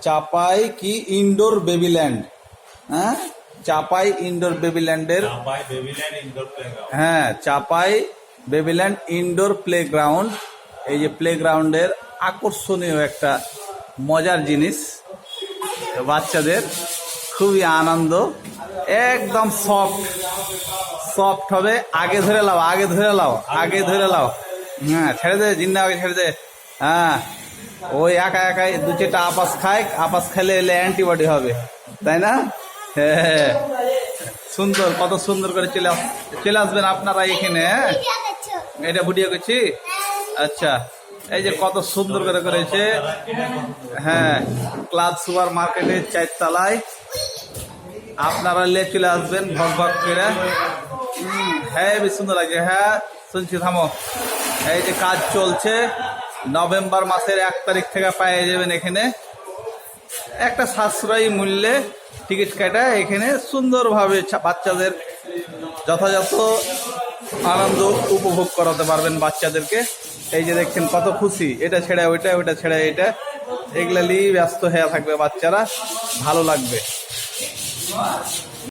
চাপাই কি indoor Babyland. হ্যাঁ, চাপাই indoor বেবিল্যান্ডের, হ্যাঁ চাপাই বেবিল্যান্ড ইনডোর প্লে গ্রাউন্ড। এই যে প্লে গ্রাউন্ডের আকর্ষণীয় একটা মজার জিনিস, বাচ্চাদের খুবই আনন্দ, একদম সফট হবে। আগে ধরে লাও, আগে ধরে লাও, আগে ধরে লাও। হ্যাঁ ছেড়ে দে, জিন্না আগে ছেড়ে দে। হ্যাঁ ওই একা একাই দু চারটা আপাস খায়, আপাস খেলে এলে অ্যান্টিবডি হবে, তাই না? হ্যাঁ সুন্দর, কত সুন্দর করে চলে আসবেন আপনারা এখানে। হ্যাঁ এটা ভিডিও করছি। আচ্ছা এই যে কত সুন্দর করে করেছে। হ্যাঁ ক্লাব সুপার মার্কেটের 4 তলায় আপনারা চলে আসবেন ভগ ভগ করে। হ্যাঁ বেশ সুন্দর লাগছে। হ্যাঁ শুনছি, থামো। এই যে কাজ চলছে, নভেম্বর মাসের 1 তারিখ থেকে পেয়ে যাবেন এখানে একটা সাশ্রয়ী মূল্যে টিকিট কাটা। এখানে সুন্দরভাবে বাচ্চাদের যথাযথ আনন্দ উপভোগ করাতে পারবেন বাচ্চাদেরকে। এই যে দেখছেন কত খুশি, এটা ছেড়ে ওইটা, ওইটা ছেড়ে এটা, এগুলা নিয়ে ব্যস্ত হয়ে থাকবে বাচ্চারা, ভালো লাগবে।